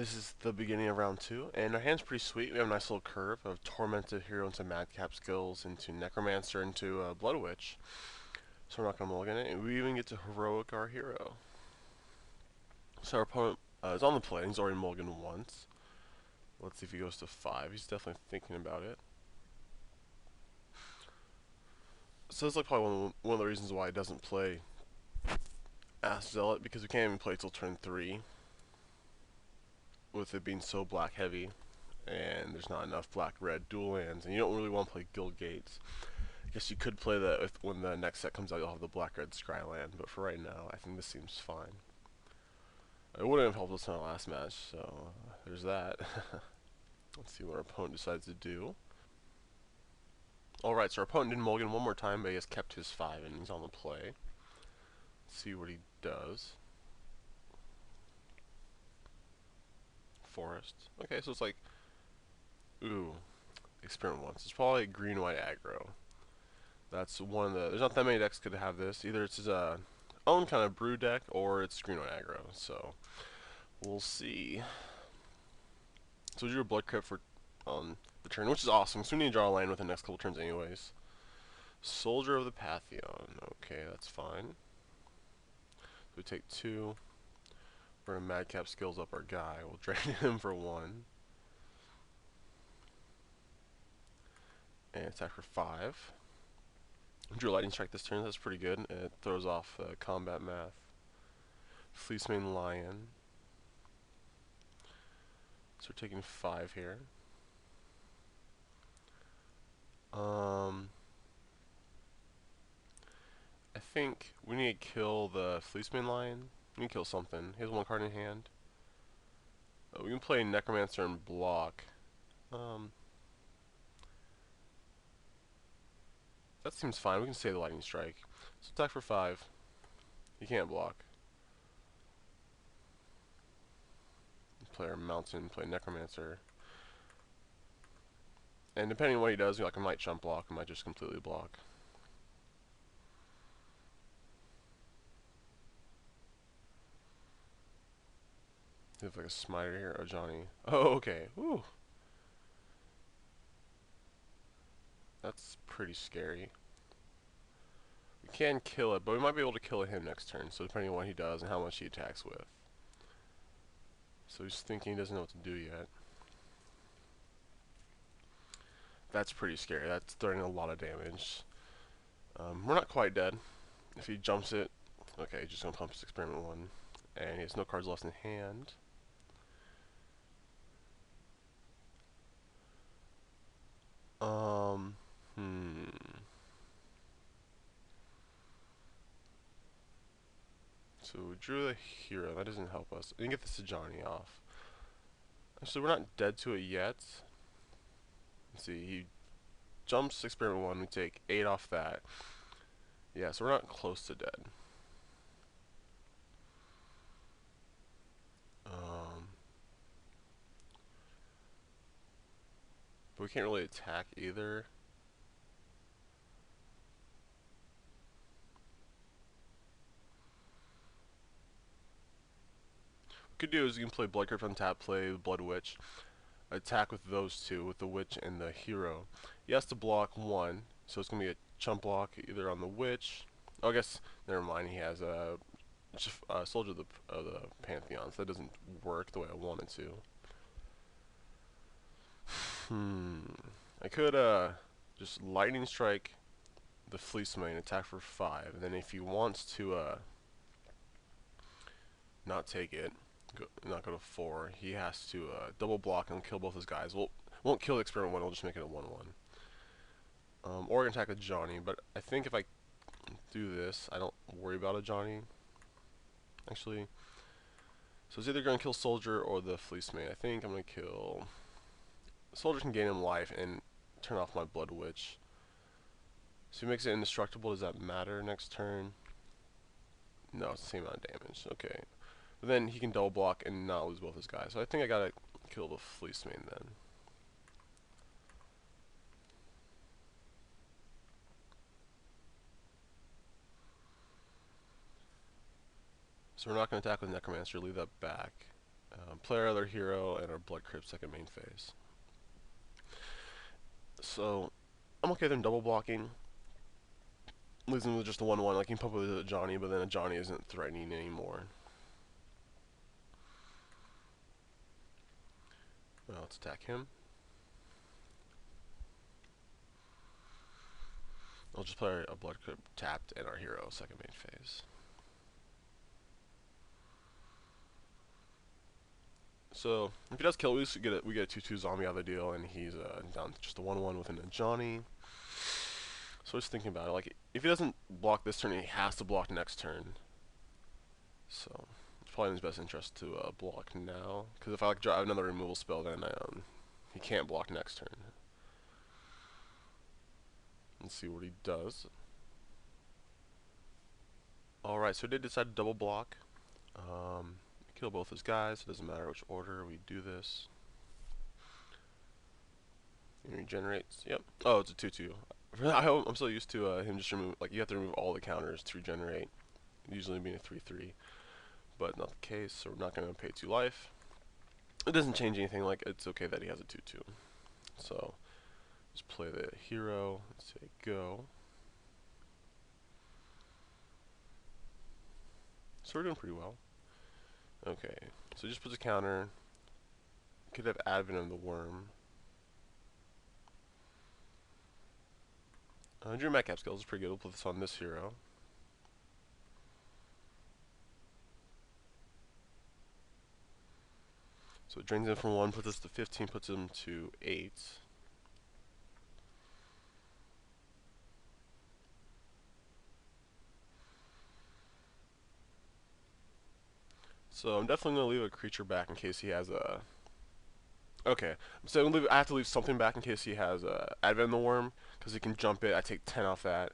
This is the beginning of round 2, and our hand's pretty sweet. We have a nice little curve of Tormented Hero into Madcap skills, into Necromancer, into Blood Witch. So we're not going to mulligan it, and we even get to Heroic our hero. So our opponent is on the play, and he's already mulliganed once. Let's see if he goes to 5. He's definitely thinking about it. So this is like probably one of the reasons why he doesn't play Ass Zealot, because we can't even play till turn 3. With it being so black heavy, and there's not enough black-red dual lands, and you don't really want to play Guild Gates. I guess you could play that when the next set comes out, you'll have the black-red Scry land, but for right now, I think this seems fine. It wouldn't have helped us in our last match, so there's that. Let's see what our opponent decides to do. Alright, so our opponent didn't mulligan one more time, but he has kept his 5, and he's on the play. Let's see what he does. Forest. Okay, so it's like, ooh, experiment once. It's probably green-white aggro. That's one of the. There's not that many decks could have this. Either it's his own kind of brew deck, or it's green-white aggro. So we'll see. So we drew a blood crypt for on the turn, which is awesome. So we need to draw a land with the next couple turns, anyways. Soldier of the Pantheon. Okay, that's fine. So we take 2. We're gonna Madcap skills up our guy. We'll drain him for 1. And attack for 5. Drew a Lightning Strike this turn. That's pretty good. It throws off combat math. Fleecemane Lion. So we're taking 5 here. I think we need to kill the Fleecemane Lion. We need to kill something. He has 1 card in hand. We can play Necromancer and block. That seems fine. We can save the Lightning Strike. So attack for 5. He can't block. Play our Mountain, play Necromancer. And depending on what he does, like I might jump block, I might just completely block. We have like a Smiter here. Oh, Johnny. Oh, okay. Ooh. That's pretty scary. We can kill it, but we might be able to kill him next turn, so depending on what he does and how much he attacks with. So he's thinking he doesn't know what to do yet. That's pretty scary. That's threatening a lot of damage. We're not quite dead. If he jumps it, okay, he's just going to pump his Experiment 1. And he has no cards left in hand. So we drew the hero. That doesn't help us. We can get this to Johnny off. Actually, we're not dead to it yet. Let's see. He jumps Experiment 1. We take 8 off that. Yeah, so we're not close to dead. But we can't really attack either. What we could do is you can play Blood Crypt on tap, play Blood Witch, attack with those 2, with the Witch and the Hero. He has to block 1, so it's going to be a chump block either on the Witch. Oh, I guess, never mind, he has a Soldier of the Pantheon, so that doesn't work the way I wanted to. I could just Lightning Strike the Fleecemane, attack for 5, and then if he wants to not take it, not go to 4, he has to double block and kill both his guys. Won't kill the Experiment 1, we'll just make it a 1-1. Or attack a Johnny, but I think if I do this, I don't worry about a Johnny, actually. So it's either going to kill Soldier or the Fleecemane. I think I'm going to kill... Soldier can gain him life and turn off my Blood Witch. So he makes it indestructible. Does that matter next turn? No, it's the same amount of damage. Okay. But then he can double block and not lose both his guys. So I think I gotta kill the Fleecemane then. So we're not going to attack with Necromancer, leave that back. Play our other hero and our Blood Crypt second main phase. So I'm okay with him double blocking. Leaves him with just a 1-1. Like, you can pump with a Johnny, but then a Johnny isn't threatening anymore. Well, let's attack him. I'll just play a Blood Crypt tapped and our hero second main phase. So if he does kill, we get a 2/2 zombie out of the deal, and he's down to just a 1/1 within a Johnny. So I was thinking about it, like, if he doesn't block this turn, he has to block next turn. So it's probably in his best interest to block now, because if I drive another removal spell, then he can't block next turn. Let's see what he does. Alright, so he did decide to double block. Kill both his guys. It doesn't matter which order we do this. He regenerates. Yep. Oh, it's a 2/2. I'm so used to him just remove. Like, you have to remove all the counters to regenerate. Usually being a 3/3, but not the case. So we're not going to pay 2 life. It doesn't change anything. Like, it's okay that he has a 2/2. So just play the hero. Let's say go. So we're doing pretty well. Okay, so just puts a counter. Could have Advent of the Worm. Drew Metcalf skills is pretty good. We'll put this on this hero. So it drains him from 1, puts us to 15, puts him to 8. So I'm definitely going to leave a creature back in case he has a... Okay, so I have to leave something back in case he has Advent of the Worm, because he can jump it. I take 10 off that,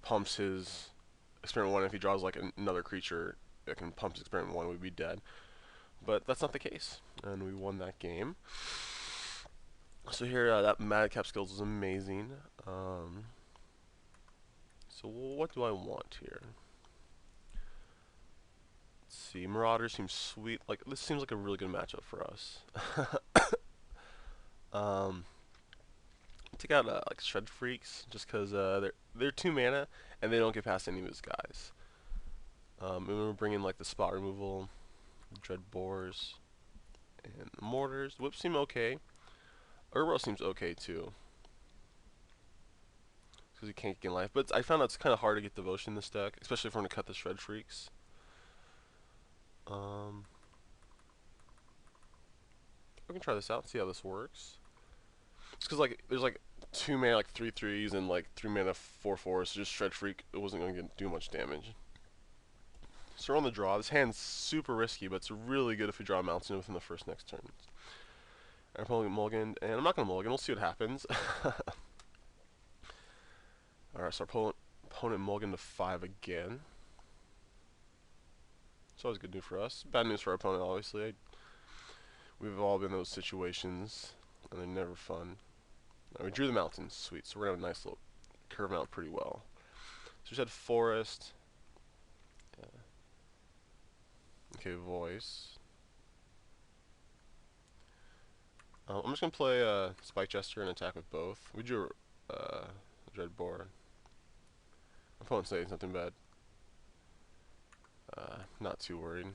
pumps his Experiment 1. If he draws like another creature that can pump his Experiment 1, we'd be dead. But that's not the case, and we won that game. So here, that Madcap skills is amazing. So what do I want here? Let's see, Marauder seems sweet. Like, this seems like a really good matchup for us. Take out like Shred Freaks, just because they're 2 mana and they don't get past any of his guys. And we're bringing like the spot removal, Dread Boars, and the Mortars. Whips seem okay. Urbo seems okay too, because he can't gain life. But I found out it's kind of hard to get devotion in this deck, especially if we're going to cut the Shred Freaks. We can try this out, see how this works. It's because like there's like 2 mana like 3/3s and like 3 mana 4/4s, so just Shred Freak, it wasn't going to do much damage. So we're on the draw. This hand's super risky, but it's really good if we draw a mountain within the next turn. I'm pulling mulligan, and I'm not going to mulligan. We'll see what happens. Alright, so our opponent mulligan to 5 again. It's always good news for us. Bad news for our opponent, obviously. We've all been in those situations, and they're never fun. Now, we drew the mountains. Sweet. So we're going to have a nice little curve out pretty well. So we just had forest. Okay, voice. I'm just going to play Spike Jester and attack with both. We drew Dread Boar. My opponent's saying something bad. Not too worried.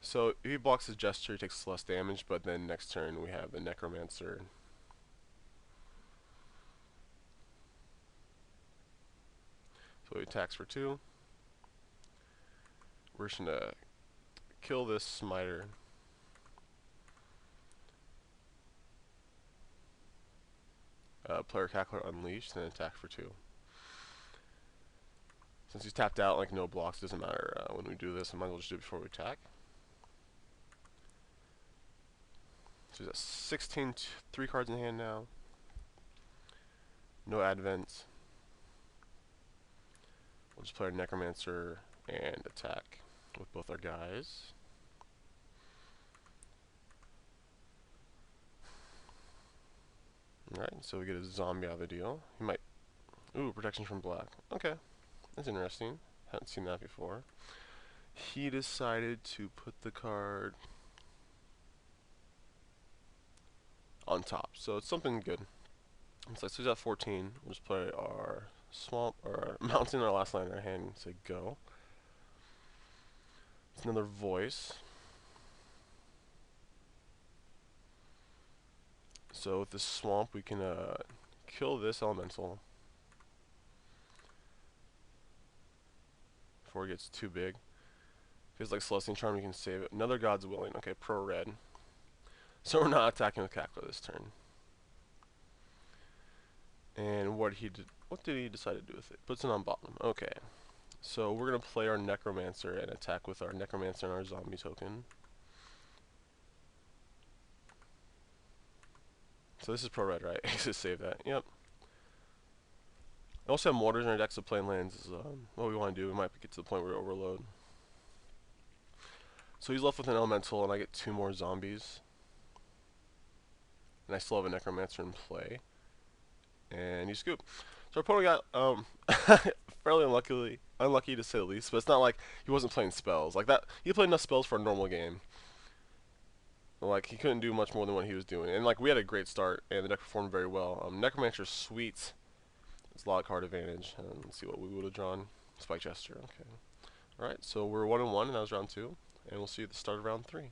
So if he blocks his Jester, he takes less damage, but then next turn we have the Necromancer. So he attacks for 2. We're just going to kill this Smiter. Player Cackler Unleashed, and attack for 2. Since he's tapped out, like no blocks, doesn't matter when we do this. I might as well just do it before we attack. So he's got 16, 3 cards in hand now. No Advent. We'll just play our Necromancer and attack with both our guys. Alright, so we get a zombie out of the deal. He might... Ooh, protection from black. Okay, that's interesting. Haven't seen that before. he decided to put the card on top. So it's something good. So he's at 14. We'll just play our swamp or our mountain, our last line in our hand, and say go. It's another voice. So with this swamp, we can kill this elemental before it gets too big. If it's like Celestial Charm, you can save it. Another God's Willing. Okay, pro red. So we're not attacking with Cackler this turn. And what did he decide to do with it? Puts it on bottom. Okay. So we're gonna play our Necromancer and attack with our Necromancer and our zombie token. So this is pro red, right? Just save that. Yep. We also have mortars in our deck, so playing lands is what we want to do. We might get to the point where we overload. So he's left with an elemental, and I get 2 more zombies. And I still have a Necromancer in play. And you scoop. So our opponent got fairly unlucky to say the least, but it's not like he wasn't playing spells. Like that, he played enough spells for a normal game. Like, he couldn't do much more than what he was doing. And like, we had a great start, and the deck performed very well. Necromancer's sweet. It's a lot of card advantage. And let's see what we would have drawn. Spike Gesture, okay. Alright, so we're 1-1, and that was round 2. And we'll see you at the start of round 3.